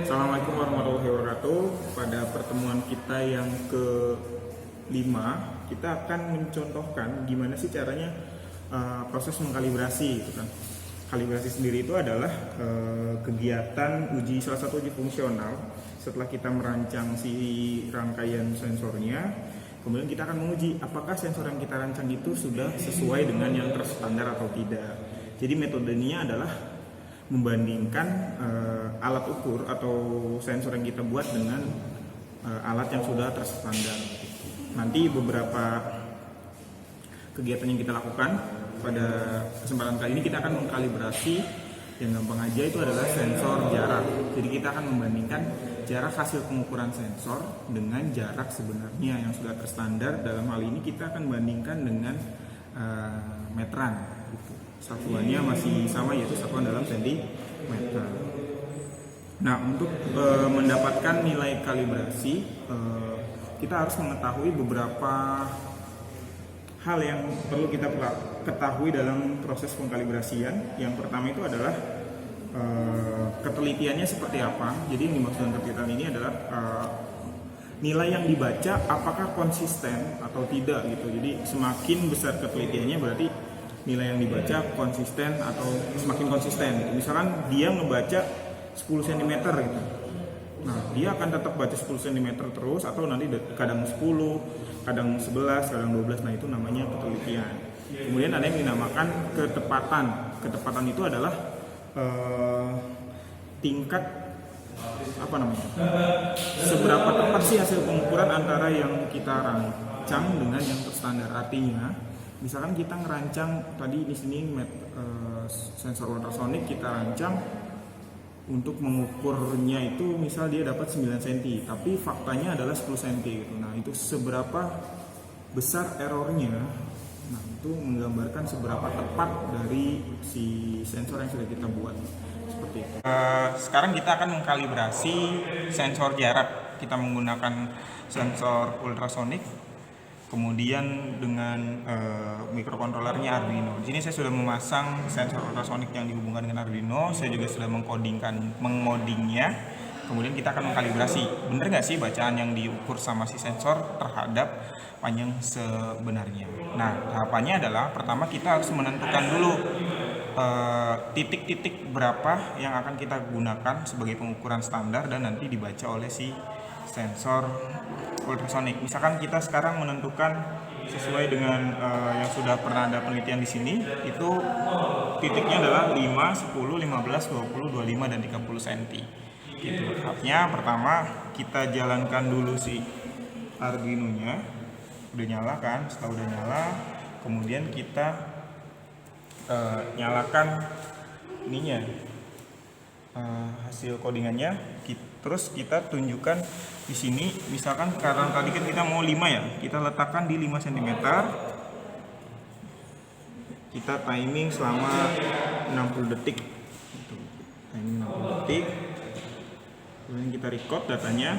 Assalamualaikum warahmatullahi wabarakatuh. Pada pertemuan kita yang ke-5, kita akan mencontohkan gimana sih caranya proses mengkalibrasi gitu kan. Kalibrasi sendiri itu adalah kegiatan salah satu uji fungsional setelah kita merancang si rangkaian sensornya. Kemudian kita akan menguji apakah sensor yang kita rancang itu sudah sesuai dengan yang terstandar atau tidak. Jadi metodenya adalah membandingkan alat ukur atau sensor yang kita buat dengan alat yang sudah terstandar. Nanti beberapa kegiatan yang kita lakukan pada kesempatan kali ini, kita akan mengkalibrasi, yang gampang aja itu adalah sensor jarak. Jadi kita akan membandingkan jarak hasil pengukuran sensor dengan jarak sebenarnya yang sudah terstandar. Dalam hal ini kita akan bandingkan dengan meteran gitu. Satuannya masih sama, yaitu satuan dalam sentimeter. Nah, untuk mendapatkan nilai kalibrasi, kita harus mengetahui beberapa hal yang perlu kita ketahui dalam proses pengkalibrasian. Yang pertama itu adalah ketelitiannya seperti apa. Jadi yang dimaksud dengan ketelitian ini adalah nilai yang dibaca apakah konsisten atau tidak gitu. Jadi semakin besar ketelitiannya berarti nilai yang dibaca konsisten atau semakin konsisten gitu. Misalkan dia ngebaca 10 cm gitu. Nah, dia akan tetap baca 10 cm terus, atau nanti kadang 10, kadang 11, kadang 12. Nah, itu namanya ketelitian. Kemudian ada yang dinamakan ketepatan. Ketepatan itu adalah tingkat seberapa tepat sih hasil pengukuran antara yang kita rancang dengan yang terstandar. Artinya, misalkan kita ngerancang tadi di sini sensor ultrasonik kita rancang untuk mengukurnya itu misal dia dapat 9 cm, tapi faktanya adalah 10 cm gitu. Nah, itu seberapa besar errornya. Nah, itu menggambarkan seberapa tepat dari si sensor yang sudah kita buat. Seperti itu. Sekarang kita akan mengkalibrasi sensor jarak. Kita menggunakan sensor ultrasonik, kemudian dengan mikrokontrolernya Arduino. Di sini saya sudah memasang sensor ultrasonik yang dihubungkan dengan Arduino. Saya juga sudah mengodingnya. Kemudian kita akan mengkalibrasi. Benar nggak sih bacaan yang diukur sama si sensor terhadap panjang sebenarnya? Nah, tahapannya adalah pertama kita harus menentukan dulu titik-titik berapa yang akan kita gunakan sebagai pengukuran standar dan nanti dibaca oleh si sensor ultrasonik. Misalkan kita sekarang menentukan sesuai dengan yang sudah pernah ada penelitian di sini, itu titiknya adalah 5, 10, 15, 20, 25 dan 30 cm. Gitu. Tahapnya pertama kita jalankan dulu si Arduino-nya. Udah nyala kan? Setelah udah nyala, kemudian kita nyalakan ininya, hasil codingannya. Terus kita tunjukkan di sini, misalkan karena tadi kan kita mau 5 ya, kita letakkan di 5 cm. Kita timing selama 60 detik. Timing 60 detik. Kemudian kita record datanya.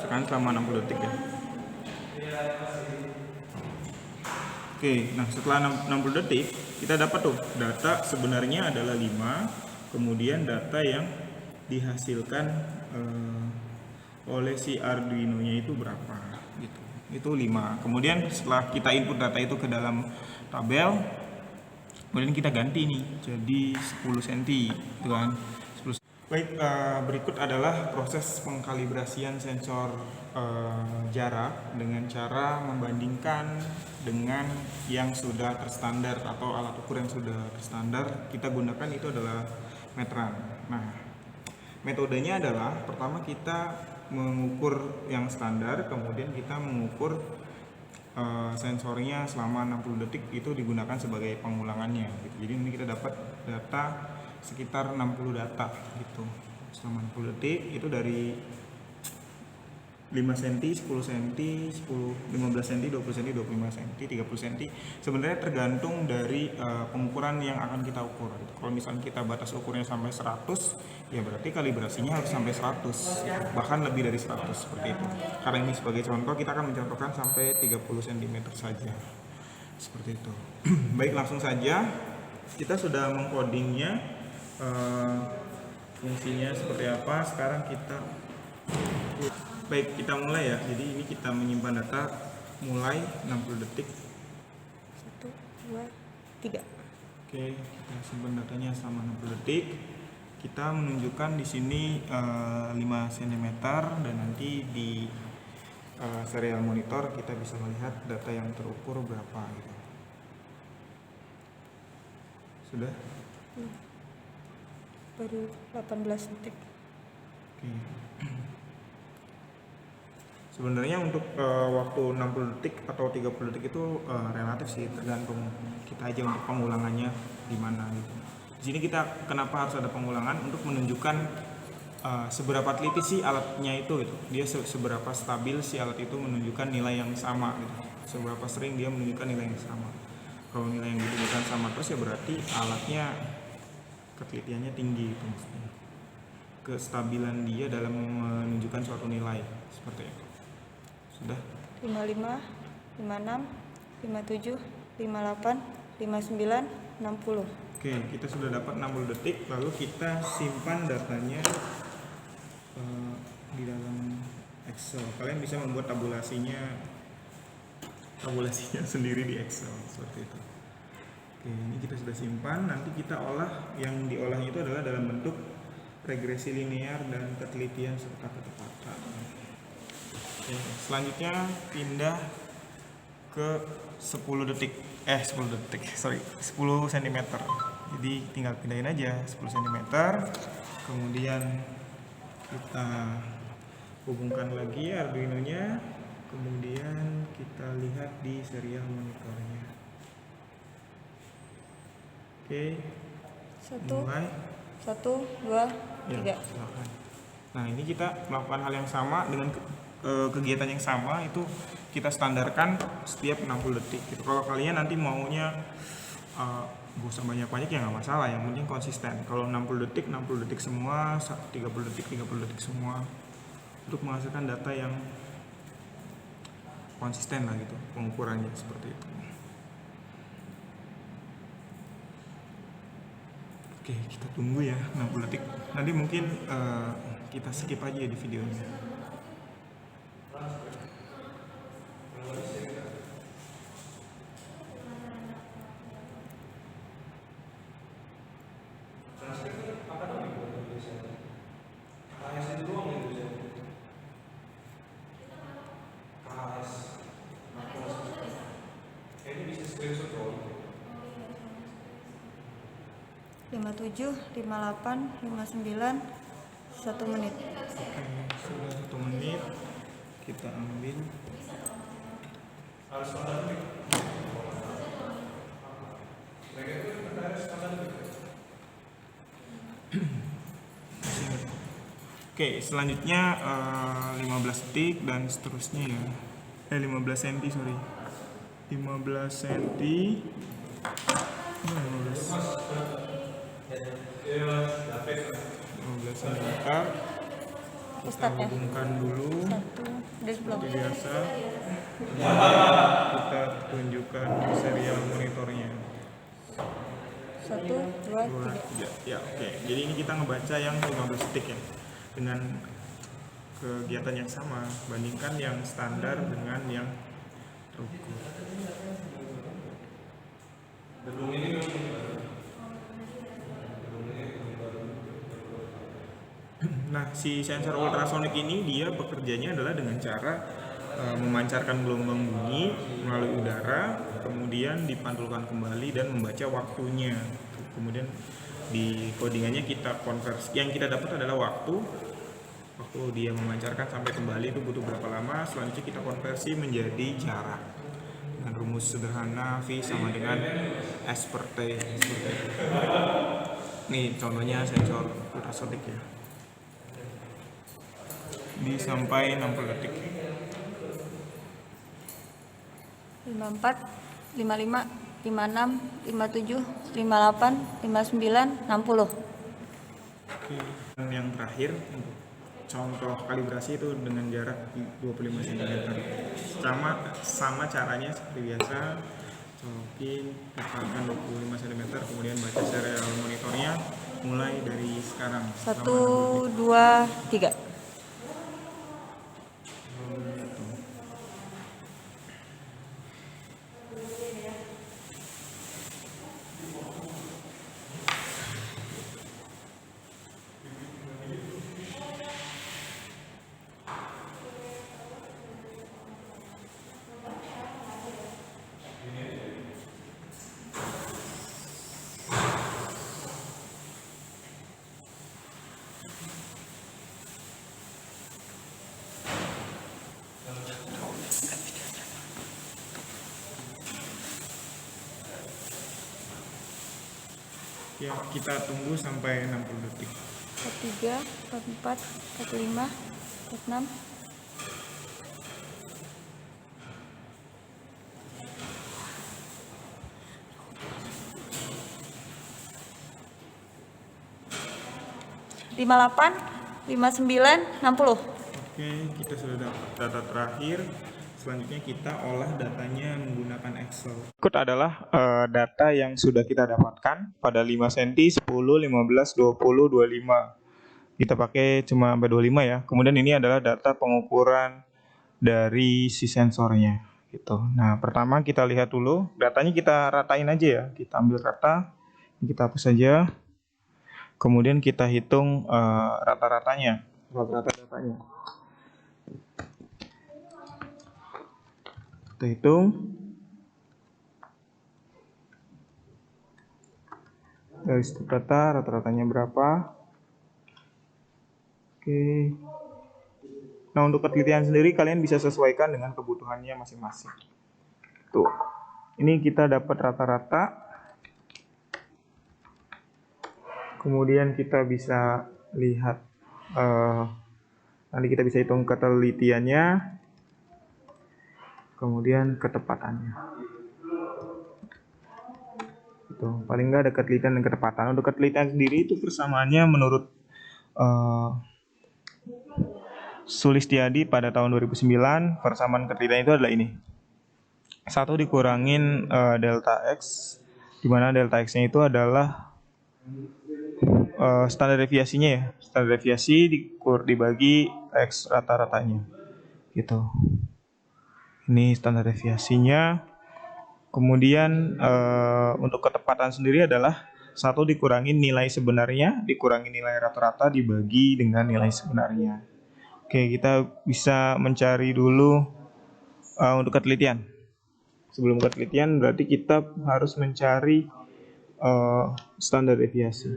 Sekarang selama 60 detik ya. Oke, nah setelah 60 detik kita dapat tuh data sebenarnya adalah 5, kemudian data yang dihasilkan oleh si Arduino-nya itu berapa gitu. Itu 5. Kemudian setelah kita input data itu ke dalam tabel, kemudian kita ganti nih jadi 10 cm gitu kan. Baik, berikut adalah proses pengkalibrasian sensor jarak dengan cara membandingkan dengan yang sudah terstandar atau alat ukur yang sudah terstandar. Kita gunakan itu adalah meteran. Nah, metodenya adalah pertama kita mengukur yang standar, kemudian kita mengukur sensornya selama 60 detik, itu digunakan sebagai pengulangannya gitu. Jadi ini kita dapat data sekitar 60 data gitu selama 60 detik, itu dari 5 cm, 10 cm, 10, 15 cm, 20 cm, 25 cm, 30 cm. Sebenarnya tergantung dari pengukuran yang akan kita ukur gitu. Kalau misalnya kita batas ukurnya sampai 100, ya berarti kalibrasinya harus sampai 100, bahkan lebih dari 100 seperti itu. Karena ini sebagai contoh, kita akan mencontohkan sampai 30 cm saja. Seperti itu. Baik, langsung saja. Kita sudah mengcodingnya fungsinya seperti apa. Sekarang kita mulai ya. Jadi ini kita menyimpan data mulai 60 detik. 1, 2, 3. Oke, kita simpan datanya selama 60 detik. Kita menunjukkan di sini 5 cm dan nanti di serial monitor kita bisa melihat data yang terukur berapa gitu. Sudah? Baru 18 detik. Oke. Sebenarnya untuk waktu 60 detik atau 30 detik itu relatif sih, tergantung kita aja untuk pengulangannya di mana gitu. Di sini kita kenapa harus ada pengulangan untuk menunjukkan seberapa teliti sih alatnya itu gitu. Dia seberapa stabil si alat itu menunjukkan nilai yang sama gitu. Seberapa sering dia menunjukkan nilai yang sama. Kalau nilai yang ditunjukkan sama terus ya berarti alatnya ketelitiannya tinggi gitu maksudnya. Kestabilan dia dalam menunjukkan suatu nilai seperti itu. Sudah? 55, 56, 57, 58, 59, 60. Oke, kita sudah dapat 60 detik, lalu kita simpan datanya di dalam Excel. Kalian bisa membuat tabulasinya sendiri di Excel seperti itu. Oke, ini kita sudah simpan. Nanti kita olah, yang diolahnya itu adalah dalam bentuk regresi linear dan ketelitian serta ketepatan. Oke, selanjutnya pindah ke 10 cm. Jadi tinggal pindahin aja 10 cm. Kemudian kita hubungkan lagi Arduino-nya. Kemudian kita lihat di serial monitornya. Oke, mulai. 1, 2, 3. Ya, silakan. Nah, ini kita melakukan hal yang sama dengan kegiatan yang sama, itu kita standarkan setiap 60 detik gitu. Kalau kalian nanti maunya gak usah banyak-banyak ya nggak masalah, yang penting konsisten. Kalau 60 detik semua, 30 detik semua, untuk menghasilkan data yang konsisten lah gitu pengukurannya seperti itu. Oke, kita tunggu ya 60 detik. Nanti mungkin kita skip aja di videonya. Lima 57, 58, 59, 1 menit. Oke, sudah 1 menit. Kita ambil. Oke, selanjutnya 15 detik dan seterusnya ya. 15 cm, sorry. 15 cm. 15 cm. Kita hubungkan dulu seperti biasa. Kita tunjukkan serial monitornya. 1, 2, 3. Ya, oke. Jadi ini kita ngebaca yang 15 detik ya, dengan kegiatan yang sama. Bandingkan yang standar dengan yang terukur. Nah, si sensor ultrasonik ini dia bekerjanya adalah dengan cara memancarkan gelombang bunyi melalui udara, kemudian dipantulkan kembali dan membaca waktunya. Kemudian di codingannya kita konversi. Yang kita dapat adalah waktu dia memancarkan sampai kembali itu butuh berapa lama. Selanjutnya kita konversi menjadi jarak dengan rumus sederhana V sama dengan S per T seperti itu. Nih contohnya sensor ultrasonik ya. Di sampai 60 detik. 54, 55, 56, 57, 58, 59, 60. Oke. Dan yang terakhir untuk contoh kalibrasi itu dengan jarak 25 cm. Sama caranya seperti biasa. Colokin, tekankan 25 cm, kemudian baca serial monitornya mulai dari sekarang. 1, 2, 3. Ya, kita tunggu sampai 60 detik. 43, 44, 45, 46. Lima 8, 59, 60. Oke, kita sudah dapat data terakhir. Selanjutnya kita olah datanya menggunakan Excel. Berikut adalah data yang sudah kita dapatkan pada 5 cm, 10, 15, 20, 25. Kita pakai cuma sampai 25 ya. Kemudian ini adalah data pengukuran dari si sensornya gitu. Nah, pertama kita lihat dulu, datanya kita ratain aja ya. Kita ambil rata, kita hapus saja. Kemudian kita hitung rata-ratanya, rata-rata datanya. Kita hitung. Dari setiap data, rata-ratanya berapa. Oke. Nah, untuk penelitian sendiri kalian bisa sesuaikan dengan kebutuhannya masing-masing. Tuh. Ini kita dapat rata-rata. Kemudian kita bisa lihat nanti kita bisa hitung ketelitiannya. Kemudian ketepatannya. Itu paling nggak ada ketelitian dan ketepatan. Untuk ketelitian sendiri itu persamaannya menurut Sulistiadi pada tahun 2009, persamaan ketelitian itu adalah ini. 1 dikurangin delta X, di mana delta X-nya itu adalah standar deviasinya ya. Standar deviasi dibagi X rata-ratanya. Gitu. Ini standar deviasinya. Kemudian untuk ketepatan sendiri adalah 1 dikurangi nilai sebenarnya, dikurangi nilai rata-rata dibagi dengan nilai sebenarnya. Oke, kita bisa mencari dulu untuk ketelitian. Sebelum ketelitian berarti kita harus mencari standar deviasi.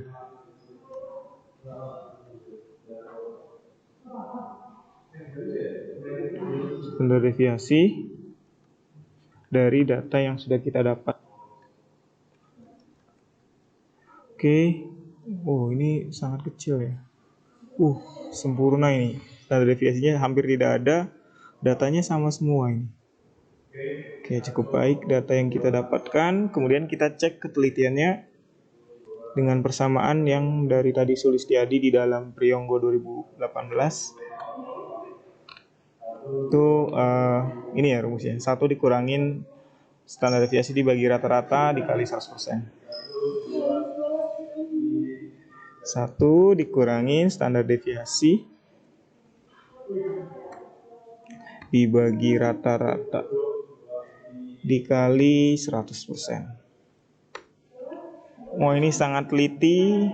Standar deviasi dari data yang sudah kita dapat. Oke. Oh, ini sangat kecil ya. Sempurna ini. Standar deviasinya hampir tidak ada. Datanya sama semua ini. Oke, cukup baik data yang kita dapatkan. Kemudian kita cek ketelitiannya dengan persamaan yang dari tadi Sulistiadi di dalam Priyonggo 2018. Itu ini ya rumusnya. 1 dikurangin standar deviasi dibagi rata-rata dikali 100%. 1 dikurangin standar deviasi dibagi rata-rata dikali 100%. Oh, ini sangat teliti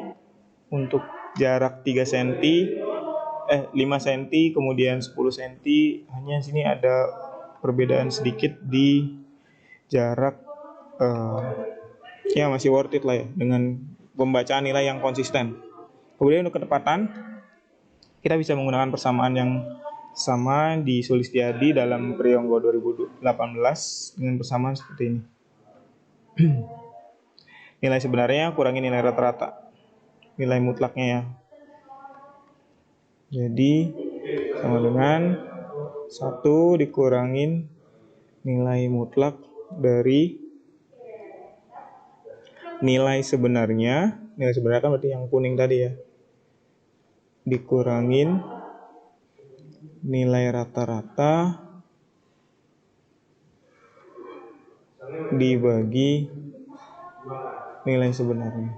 untuk jarak 3 cm, 5 cm, kemudian 10 cm. Hanya sini ada perbedaan sedikit di jarak, ya masih worth it lah ya, dengan pembacaan nilai yang konsisten. Kemudian untuk ketepatan, kita bisa menggunakan persamaan yang sama di Sulistiadi dalam Priyonggo 2018 dengan persamaan seperti ini. Nilai sebenarnya kurangi nilai rata-rata, nilai mutlaknya ya. Jadi sama dengan 1 dikurangin nilai mutlak dari nilai sebenarnya. Nilai sebenarnya kan berarti yang kuning tadi ya, dikurangin nilai rata-rata dibagi nilai sebenarnya.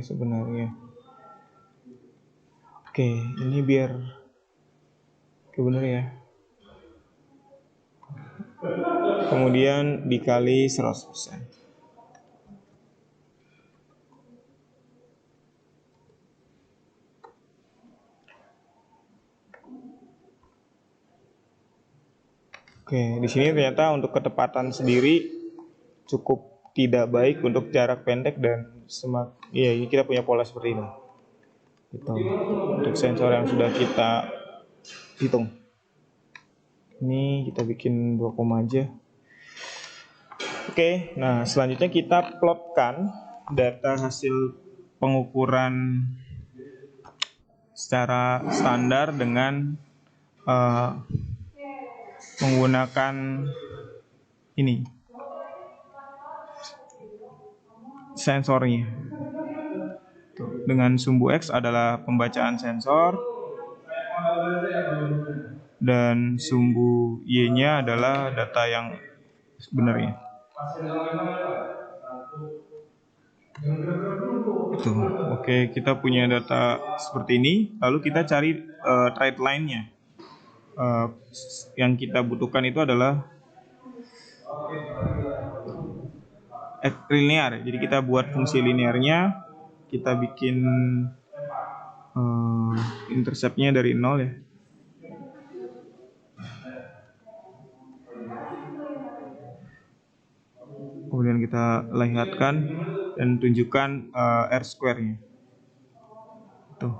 sebenarnya. Oke, ini biar benar ya. Kemudian dikali 100%. Oke, di sini ternyata untuk ketepatan sendiri cukup tidak baik untuk jarak pendek dan iya, ini kita punya pola seperti ini. Gitu. Untuk sensor yang sudah kita hitung. Ini kita bikin 2 koma aja. Oke, nah selanjutnya kita plotkan data hasil pengukuran secara standar dengan menggunakan ini sensornya. Tuh, dengan sumbu X adalah pembacaan sensor dan sumbu Y-nya adalah data yang sebenarnya. Itu. Oke, kita punya data seperti ini, lalu kita cari trade line-nya. Yang kita butuhkan itu adalah linear. Jadi kita buat fungsi linearnya, kita bikin intercept-nya dari 0 ya. Kemudian kita lihatkan dan tunjukkan R square-nya. Tuh.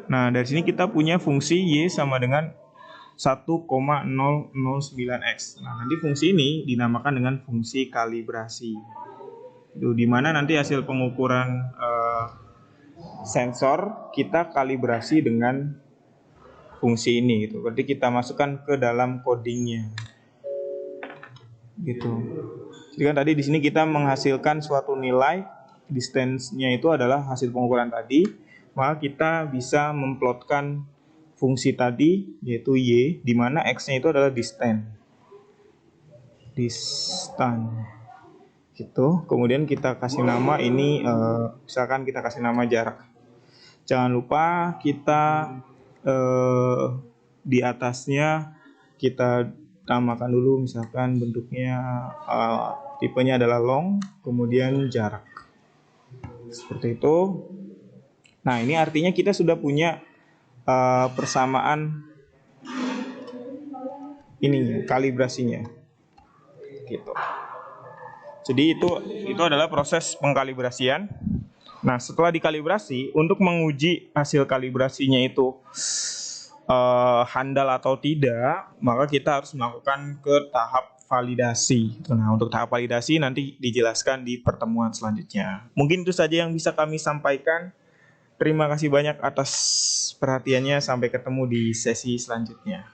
Nah, dari sini kita punya fungsi Y sama dengan 1,009x. Nah, nanti fungsi ini dinamakan dengan fungsi kalibrasi. Itu dimana nanti hasil pengukuran sensor kita kalibrasi dengan fungsi ini gitu. Berarti kita masukkan ke dalam codingnya. Gitu. Jadi kan tadi di sini kita menghasilkan suatu nilai, distance-nya itu adalah hasil pengukuran tadi, maka kita bisa memplotkan fungsi tadi yaitu Y, di mana X-nya itu adalah distance. Gitu. Kemudian kita kasih nama ini, misalkan kita kasih nama jarak. Jangan lupa kita di atasnya kita namakan dulu, misalkan bentuknya tipenya adalah long, kemudian jarak. Seperti itu. Nah, ini artinya kita sudah punya persamaan ini kalibrasinya. Gitu. Jadi itu adalah proses pengkalibrasian. Nah, setelah dikalibrasi, untuk menguji hasil kalibrasinya itu handal atau tidak, maka kita harus melakukan ke tahap validasi. Nah, untuk tahap validasi nanti dijelaskan di pertemuan selanjutnya. Mungkin itu saja yang bisa kami sampaikan. Terima kasih banyak atas perhatiannya. Sampai ketemu di sesi selanjutnya.